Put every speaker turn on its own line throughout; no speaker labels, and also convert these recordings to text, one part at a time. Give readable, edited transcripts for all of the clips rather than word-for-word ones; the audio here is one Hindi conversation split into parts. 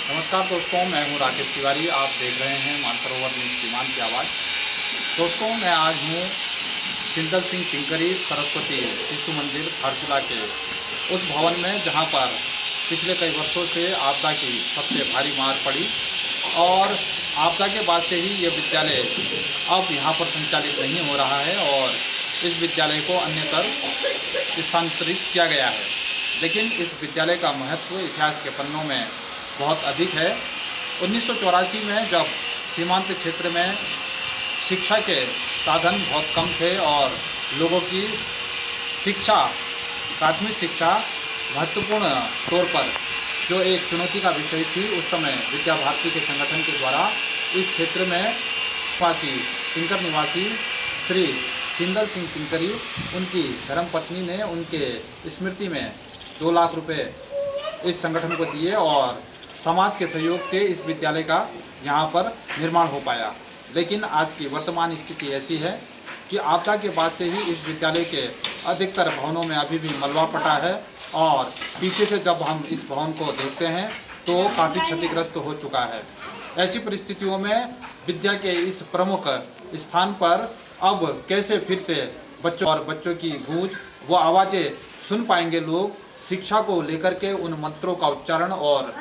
नमस्कार दोस्तों, मैं हूं राकेश तिवारी। आप देख रहे हैं मानसरोवर न्यूज़ सीमान की आवाज़। दोस्तों, मैं आज हूं सिंदल सिंह टिंकरी सरस्वती शिशु मंदिर धारचूला के उस भवन में जहां पर पिछले कई वर्षों से आपदा की सबसे भारी मार पड़ी और आपदा के बाद से ही ये विद्यालय अब यहाँ पर संचालित नहीं हो रहा है और इस विद्यालय को अन्यत्र स्थानांतरित किया गया है। लेकिन इस विद्यालय का महत्व इतिहास के पन्नों में बहुत अधिक है। 1984 में जब सीमांत क्षेत्र में शिक्षा के साधन बहुत कम थे और लोगों की शिक्षा, प्राथमिक शिक्षा महत्वपूर्ण तौर पर जो एक चुनौती का विषय थी, उस समय विद्या भारती के संगठन के द्वारा इस क्षेत्र में टिंकर निवासी श्री सिंदल सिंह टिंकरी, उनकी धर्मपत्नी ने उनके स्मृति में 2 लाख रुपए इस संगठन को दिए और समाज के सहयोग से इस विद्यालय का यहाँ पर निर्माण हो पाया। लेकिन आज की वर्तमान स्थिति ऐसी है कि आपदा के बाद से ही इस विद्यालय के अधिकतर भवनों में अभी भी मलबा पटा है और पीछे से जब हम इस भवन को देखते हैं तो काफ़ी क्षतिग्रस्त हो चुका है। ऐसी परिस्थितियों में विद्या के इस प्रमुख स्थान पर अब कैसे फिर से बच्चों और बच्चों की गूंज व आवाज़ें सुन पाएंगे लोग, शिक्षा को लेकर के उन मंत्रों का उच्चारण और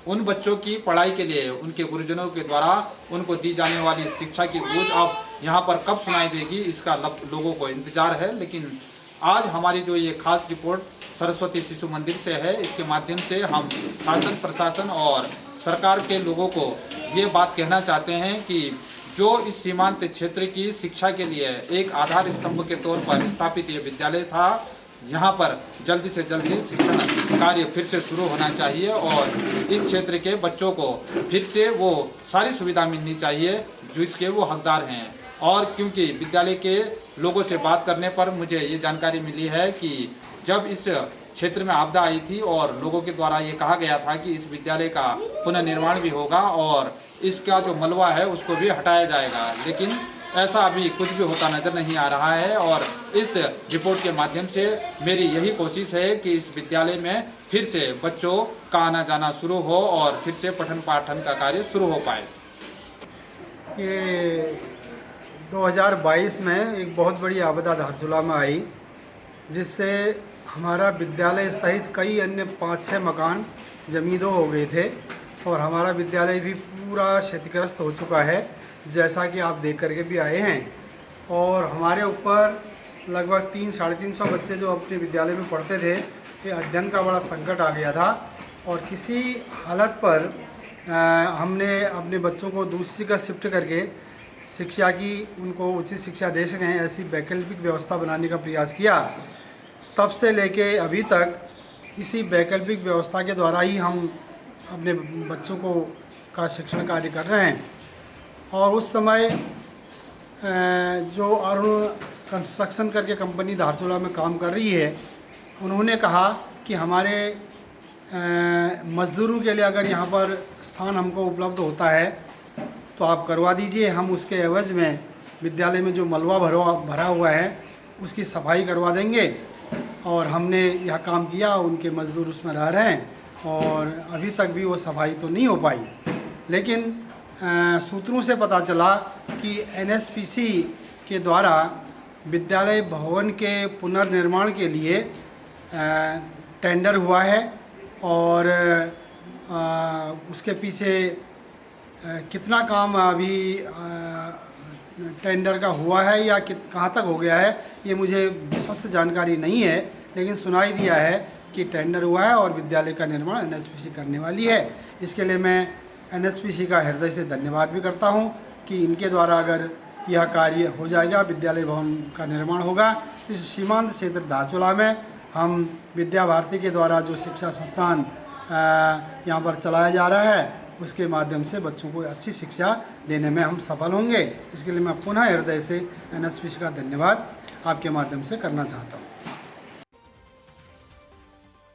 उन बच्चों की पढ़ाई के लिए उनके गुरुजनों के द्वारा उनको दी जाने वाली शिक्षा की गूंज अब यहाँ पर कब सुनाई देगी, इसका लोगों को इंतजार है। लेकिन आज हमारी जो ये खास रिपोर्ट सरस्वती शिशु मंदिर से है, इसके माध्यम से हम शासन, प्रशासन और सरकार के लोगों को ये बात कहना चाहते हैं कि जो इस सीमांत क्षेत्र की शिक्षा के लिए एक आधार स्तंभ के तौर पर स्थापित ये विद्यालय था, यहाँ पर जल्दी से जल्दी शिक्षण कार्य फिर से शुरू होना चाहिए और इस क्षेत्र के बच्चों को फिर से वो सारी सुविधा मिलनी चाहिए जो इसके वो हकदार हैं। और क्योंकि विद्यालय के लोगों से बात करने पर मुझे ये जानकारी मिली है कि जब इस क्षेत्र में आपदा आई थी और लोगों के द्वारा ये कहा गया था कि इस विद्यालय का पुनर्निर्माण भी होगा और इसका जो मलबा है उसको भी हटाया जाएगा, लेकिन ऐसा अभी कुछ भी होता नज़र नहीं आ रहा है। और इस रिपोर्ट के माध्यम से मेरी यही कोशिश है कि इस विद्यालय में फिर से बच्चों का आना जाना शुरू हो और फिर से पठन पाठन का कार्य शुरू हो पाए।
ये 2022 में एक बहुत बड़ी आपदा धारचूला में आई, जिससे हमारा विद्यालय सहित कई अन्य 5-6 मकान जमींदोज हो गए थे और हमारा विद्यालय भी पूरा क्षतिग्रस्त हो चुका है, जैसा कि आप देख करके भी आए हैं। और हमारे ऊपर लगभग 300-350 बच्चे जो अपने विद्यालय में पढ़ते थे, ये अध्ययन का बड़ा संकट आ गया था और किसी हालत पर हमने अपने बच्चों को दूसरी जगह शिफ्ट करके शिक्षा की उनको उचित शिक्षा दे सकें, ऐसी वैकल्पिक व्यवस्था बनाने का प्रयास किया। तब से लेके अभी तक इसी वैकल्पिक व्यवस्था के द्वारा ही हम अपने बच्चों को का शिक्षण कार्य कर रहे हैं। और उस समय जो अरुण कंस्ट्रक्शन करके कंपनी धारचूला में काम कर रही है, उन्होंने कहा कि हमारे मज़दूरों के लिए अगर यहाँ पर स्थान हमको उपलब्ध होता है तो आप करवा दीजिए, हम उसके एवज़ में विद्यालय में जो मलबा भरा हुआ है उसकी सफाई करवा देंगे। और हमने यह काम किया, उनके मज़दूर उसमें रह रहे हैं और अभी तक भी वो सफाई तो नहीं हो पाई। लेकिन सूत्रों से पता चला कि एनएचपीसी के द्वारा विद्यालय भवन के पुनर्निर्माण के लिए टेंडर हुआ है और उसके पीछे कितना काम अभी टेंडर का हुआ है या कहाँ तक हो गया है, ये मुझे विश्वस्त जानकारी नहीं है, लेकिन सुनाई दिया है कि टेंडर हुआ है और विद्यालय का निर्माण एनएचपीसी करने वाली है। इसके लिए मैं एनएचपीसी का हृदय से धन्यवाद भी करता हूं कि इनके द्वारा अगर यह कार्य हो जाएगा, विद्यालय भवन का निर्माण होगा, इस सीमांत क्षेत्र धारचूला में हम विद्या भारती के द्वारा जो शिक्षा संस्थान यहाँ पर चलाया जा रहा है उसके माध्यम से बच्चों को अच्छी शिक्षा देने में हम सफल होंगे। इसके लिए मैं पुनः हृदय से एनएचपीसी का धन्यवाद आपके माध्यम से करना चाहता हूँ।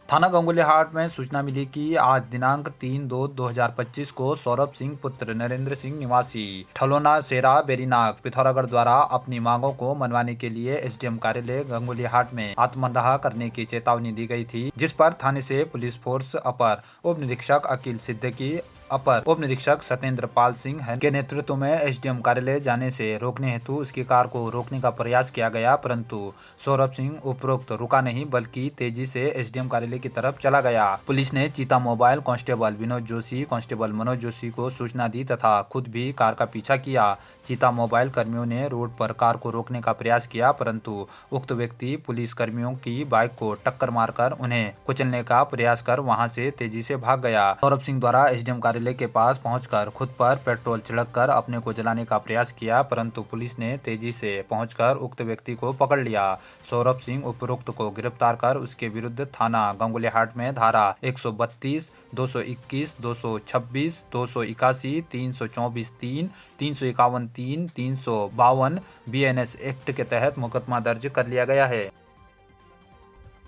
थाना गंगोलीहाट में सूचना मिली कि आज दिनांक 3/2/2025 को सौरभ सिंह पुत्र नरेंद्र सिंह निवासी ठलोना सेरा बेरीनाग पिथौरागढ़ द्वारा अपनी मांगों को मनवाने के लिए एसडीएम कार्यालय गंगोलीहाट में आत्मदाह करने की चेतावनी दी गई थी, जिस पर थाने से पुलिस फोर्स अपर उप निरीक्षक अकील सिद्दीकी, अपर उप निरीक्षक सत्येंद्र पाल सिंह के नेतृत्व में एसडीएम कार्यालय जाने से रोकने हेतु उसकी कार को रोकने का प्रयास किया गया, परंतु सौरभ सिंह उपरोक्त रुका नहीं बल्कि तेजी से एसडीएम कार्यालय की तरफ चला गया। पुलिस ने चीता mobile constable Vinod Joshi, constable Manoj Joshi को सूचना दी तथा खुद भी कार का पीछा किया। चीता मोबाइल कर्मियों ने रोड पर कार को रोकने का प्रयास किया, परंतु उक्त व्यक्ति पुलिस कर्मियों की बाइक को टक्कर मारकर उन्हें कुचलने का प्रयास कर वहां से तेजी से भाग गया। सौरभ सिंह द्वारा एसडीएम कार्यालय के पास पहुंचकर खुद पर पेट्रोल छिड़ककर अपने को जलाने का प्रयास किया, परंतु पुलिस ने तेजी से पहुंचकर उक्त व्यक्ति को पकड़ लिया। सौरभ सिंह उपरोक्त को गिरफ्तार कर उसके विरुद्ध थाना गंगोलीहाट में धारा 132, 221, 226, 281, 324(3), 351(3), 352 BNS एक्ट के तहत मुकदमा दर्ज कर लिया गया है।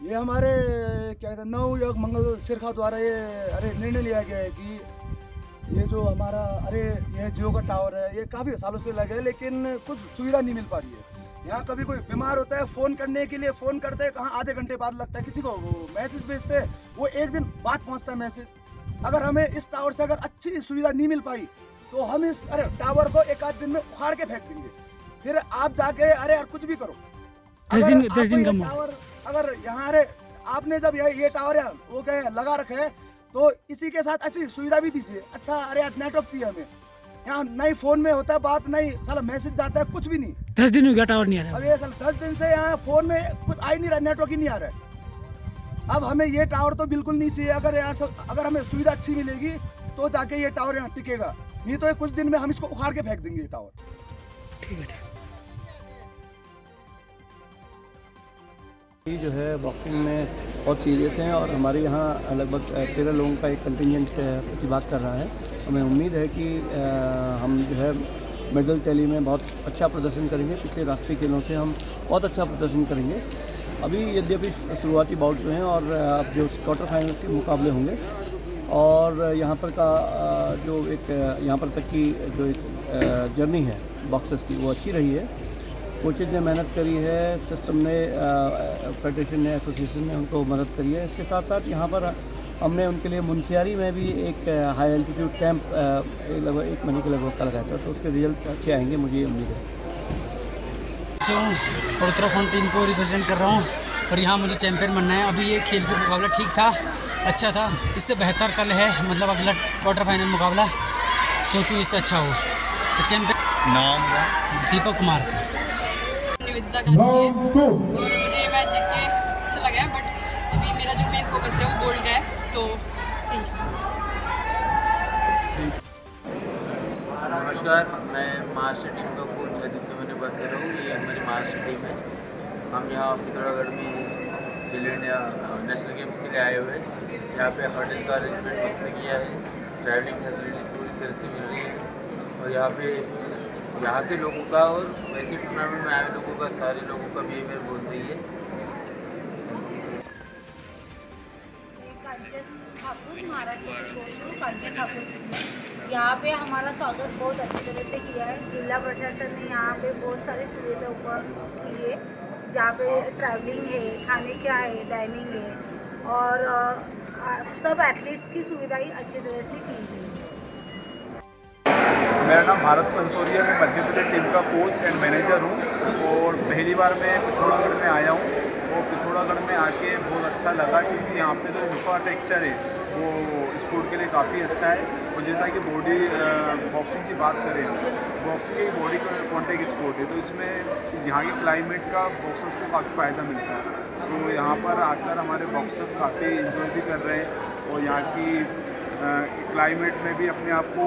ये हमारे क्या कहते हैं नवयुवक मंगल सिरखा द्वारा ये निर्णय लिया गया है कि ये जो हमारा ये जियो का टावर है, ये काफ़ी सालों से लगे है लेकिन कुछ सुविधा नहीं मिल पा रही है। यहाँ कभी कोई बीमार होता है, फ़ोन करने के लिए फ़ोन करते हैं, कहाँ आधे घंटे बाद लगता है, किसी को मैसेज भेजते हैं वो एक दिन बाद पहुँचता है मैसेज। अगर हमें इस टावर से अगर अच्छी सुविधा नहीं मिल पाई तो हम इस टावर को एक आध दिन में उखाड़ के फेंक देंगे। फिर आप जाके यार कुछ भी करो, 10 दिन का टावर अगर यहाँ आपने जब ये टावर यहाँ वो क्या लगा रखे है तो इसी के साथ अच्छी सुविधा भी दीजिए। अच्छा यार नेटवर्क चाहिए हमें, यहाँ नहीं फोन में होता है बात, नहीं साला मैसेज जाता है, कुछ भी नहीं।
10 दिन हो गया टावर नहीं आ रहा।
अब ये साला 10 दिन से यहाँ फोन में कुछ आ ही नहीं रहा, नेटवर्क ही नहीं आ रहा है। अब हमें ये टावर तो बिल्कुल नहीं चाहिए। अगर हमें सुविधा अच्छी मिलेगी तो जाके ये टावर यहाँ टिकेगा, नहीं तो कुछ दिन में हम इसको उखाड़ के फेंक देंगे ये टावर।
ठीक है।
जो है बॉक्सिंग में बहुत सीरियस हैं और हमारे यहाँ लगभग 13 लोगों का एक कंटिजेंट प्रतिभाग कर रहा है। हमें उम्मीद है कि हम जो है मेडल टैली में बहुत अच्छा प्रदर्शन करेंगे। पिछले राष्ट्रीय खेलों से हम बहुत अच्छा प्रदर्शन करेंगे। अभी यद्यपि शुरुआती बाउट जो हैं और अब जो क्वार्टर फाइनल के मुकाबले होंगे और यहाँ पर का जो एक यहाँ पर तक की जो एक जर्नी है बॉक्सर्स की वो अच्छी रही है। कोचेज ने मेहनत करी है, सिस्टम ने, फेडरेशन ने, एसोसिएशन ने उनको मदद करी है। इसके साथ साथ यहाँ पर हमने उनके लिए मुनस्यारी में भी एक हाई एल्टीट्यूड कैंप लगभग 1 महीने के लगभग का लगाया था, तो उसके रिजल्ट अच्छे आएंगे, मुझे उम्मीद है।
और उत्तराखंड टीम को रिप्रेजेंट कर रहा हूँ और यहाँ मुझे चैंपियन बनना है। अभी ये खेल का मुकाबला ठीक था, अच्छा था, इससे बेहतर कल है, मतलब अगला क्वार्टर फाइनल मुकाबला सोचूँ इससे अच्छा हो। चैंपियन
नाम
दीपक कुमार
निवेदिता करती है और मुझे ये मैच जीत के अच्छा लगा है, बट अभी मेरा जो मेन फोकस है वो गोल्ड का है। तो थैंक यू।
नमस्कार, मैं महाराष्ट्र टीम का कोच आदित्य मैंने बात कर रहा हूँ। ये हमारी महाराष्ट्र टीम है। हम यहाँ पिथौरागढ़ में खेलो इंडिया नेशनल गेम्स के लिए आए हुए हैं। यहाँ पे होटल का अरेंजमेंट मस्त किया है, ट्रैवलिंग फैसिलिटी पूरी तरह से मिल रही है और यहाँ के लोगों का और वैसे टूर्नामेंट में आए लोगों का, सारे लोगों का बिहेवियर बहुत सही है।
कांचन ठाकुर, महाराष्ट्र के कोच हूँ, कांचन ठाकुर जी ने यहाँ पे हमारा स्वागत बहुत अच्छी तरह से किया है। जिला प्रशासन ने यहाँ पे बहुत सारी सुविधा उपलब्ध की है, जहाँ पे ट्रैवलिंग है, खाने का है, डाइनिंग है और सब एथलीट्स की सुविधाएं अच्छी तरह से की है।
मेरा नाम भारत पंसोरिया, मैं मध्य प्रदेश टीम का कोच एंड मैनेजर हूँ और पहली बार मैं पिथौरागढ़ में आया हूँ और पिथौरागढ़ में आके बहुत अच्छा लगा क्योंकि यहाँ पे जो इंफ्रास्ट्रक्चर है वो स्पोर्ट के लिए काफ़ी अच्छा है। और जैसा कि बॉडी बॉक्सिंग की बात करें, बॉक्सिंग एक बॉडी कॉन्टैक्ट स्पोर्ट है, तो इसमें यहाँ के क्लाइमेट का बॉक्सर्स को काफ़ी फ़ायदा मिलता है। तो यहाँ पर आकर हमारे बॉक्सर्स काफ़ी इंजॉय भी कर रहे हैं और यहाँ की क्लाइमेट में भी अपने आप को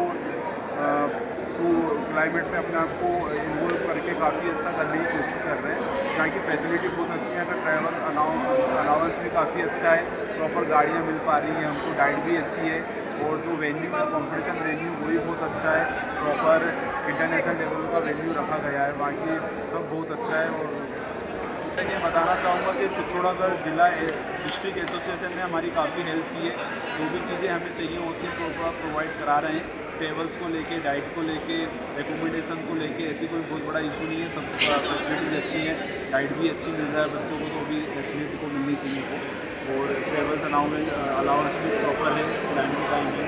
क्लाइमेट में अपने आप को इन्वॉल्व करके काफ़ी अच्छा करने की कोशिश कर रहे हैं। यहाँ की फैसिलिटी बहुत अच्छी है, अगर ट्रैवल अलाउंस भी काफ़ी अच्छा है, प्रॉपर गाड़ियाँ मिल पा रही हैं हमको, डाइट भी अच्छी है और जो वेन्यू का कॉम्पिटिशन वेन्यू वो भी बहुत अच्छा है, प्रॉपर इंटरनेशनल लेवल का वेन्यू रखा गया है, बाकी सब बहुत अच्छा है। और ये बताना चाहूँगा कि पिथौरागढ़ जिला डिस्ट्रिक्ट एसोसिएशन ने हमारी काफ़ी हेल्प की है। जो भी चीज़ें हमें चाहिए होती हैं वो प्रोवाइड करा रहे हैं। टेबल्स को लेके, डाइट को लेके, एकोमोडेशन को लेके ऐसी कोई बहुत बड़ा इशू नहीं है। सब फैसिलिटीज़ अच्छी हैं, डाइट भी अच्छी मिल रहा है बच्चों को, तो भी फैसिलिटी को मिलनी चाहिए। और ट्रेवल्स अलाउंस भी प्रॉपर है, टाइम टू टाइम है।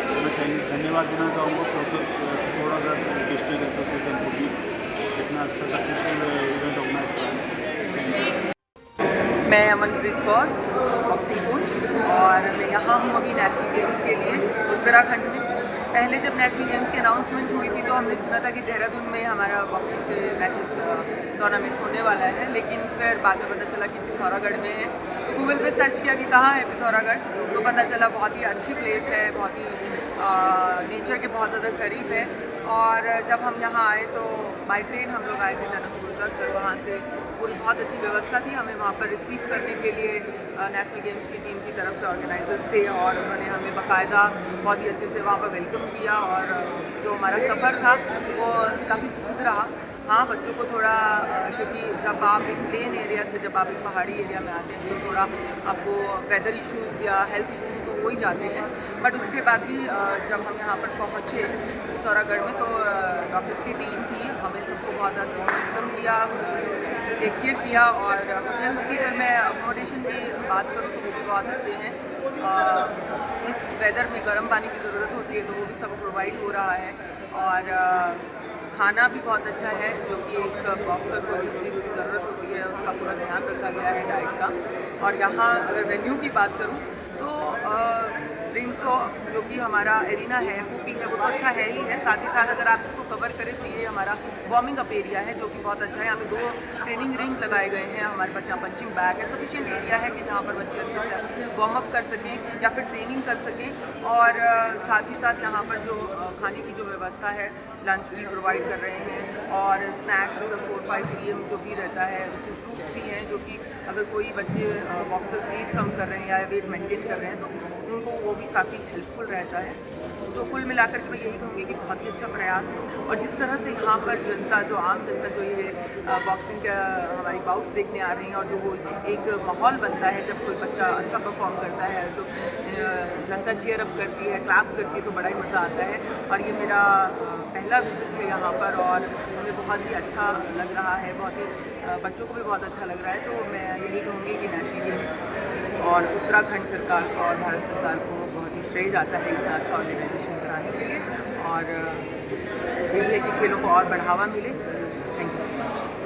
तो मैं धन्यवाद देना चाहूँगा पिथौरागढ़ डिस्ट्रिक्ट एसोसिएशन को भी इतना अच्छा सक्सेसफुल इवेंट ऑर्गेनाइज कराने।
मैं अमनप्रीत कौर, बॉक्सिंग कोच, और मैं यहाँ हूँ अभी नेशनल गेम्स के लिए उत्तराखंड में। पहले जब नेशनल गेम्स की अनाउंसमेंट हुई थी तो हमने सुना था कि देहरादून में हमारा बॉक्सिंग के मैचेस टूर्नामेंट होने वाला है, लेकिन फिर बाद में पता चला कि पिथौरागढ़ में है। तो गूगल पे सर्च किया कि कहाँ है पिथौरागढ़, तो पता चला बहुत ही अच्छी प्लेस है, बहुत ही नेचर के बहुत ज़्यादा करीब है। और जब हम यहाँ आए तो बाई ट्रेन हम लोग आए थे टनकपुर तक, फिर वहाँ से पूरी बहुत अच्छी व्यवस्था थी हमें वहाँ पर रिसीव करने के लिए। नेशनल गेम्स की टीम की तरफ से ऑर्गेनाइजर्स थे और उन्होंने हमें बाकायदा बहुत ही अच्छे से वहाँ पर वेलकम किया। और जो हमारा सफ़र था वो काफ़ी स्मूथ रहा। हाँ, बच्चों को थोड़ा क्योंकि जब आप एक प्लेन एरिया से जब आप एक पहाड़ी एरिया में आते हैं तो थोड़ा आपको वेदर इश्यूज़ या हेल्थ इश्यूज़ तो हो ही जाते हैं। बट उसके बाद भी जब हम यहाँ पर पहुँचे पिथौरागढ़ में तो डॉक्टर्स की टीम थी, हमें सबको बहुत अच्छे से वेलकम किया, टेक केयर किया। और होटल्स की अगर मैं अकोमोडेशन की बात करूँ तो वो भी बहुत अच्छे हैं। इस वेदर में गर्म पानी की ज़रूरत होती है तो वो भी सब प्रोवाइड हो रहा है। और खाना भी बहुत अच्छा है, जो कि एक बॉक्सर को जिस चीज़ की ज़रूरत होती है उसका पूरा ध्यान रखा गया है डाइट का। और यहाँ अगर वेन्यू की बात करूँ तो रिंग तो जो कि हमारा एरिना है, एफओपी है, वो तो अच्छा है ही है। साथ ही साथ अगर आप इसको कवर करें तो ये हमारा वार्मिंग अप एरिया है जो कि बहुत अच्छा है। यहाँ पे 2 ट्रेनिंग रिंग लगाए गए हैं, हमारे पास यहाँ पंचिंग बैग है, सफिशिएंट एरिया है कि जहाँ पर बच्चे अच्छे से वार्म अप कर सकें या फिर ट्रेनिंग कर सकें। और साथ ही साथ यहाँ पर जो खाने की जो व्यवस्था है, लंच भी प्रोवाइड कर रहे हैं और स्नैक्स 4-5 PM जो भी रहता है, उसमें फ्रूट्स भी हैं जो कि अगर कोई बच्चे बॉक्सर्स वेट कम कर रहे हैं या वेट मेंटेन कर रहे हैं तो उनको वो भी काफ़ी हेल्पफुल रहता है। तो कुल मिलाकर के मैं यही कहूँगी कि बहुत ही अच्छा प्रयास है। और जिस तरह से यहाँ पर जनता, जो आम जनता जो ये बॉक्सिंग का हमारी बाउट्स देखने आ रही हैं और जो वो एक माहौल बनता है जब कोई बच्चा अच्छा परफॉर्म करता है, जो जनता चीयर अप करती है, क्लैप करती है, तो बड़ा ही मज़ा आता है। और ये मेरा पहला विजिट है यहाँ पर और हमें बहुत ही अच्छा लग रहा है, बहुत ही बच्चों को भी बहुत अच्छा लग रहा है। तो मैं यही कहूँगी कि नेशनल गेम्स और उत्तराखंड सरकार को और भारत सरकार को बहुत ही श्रेय जाता है इतना अच्छा ऑर्गेनाइजेशन कराने के लिए। और यही है कि खेलों को और बढ़ावा मिले। Thank you so much.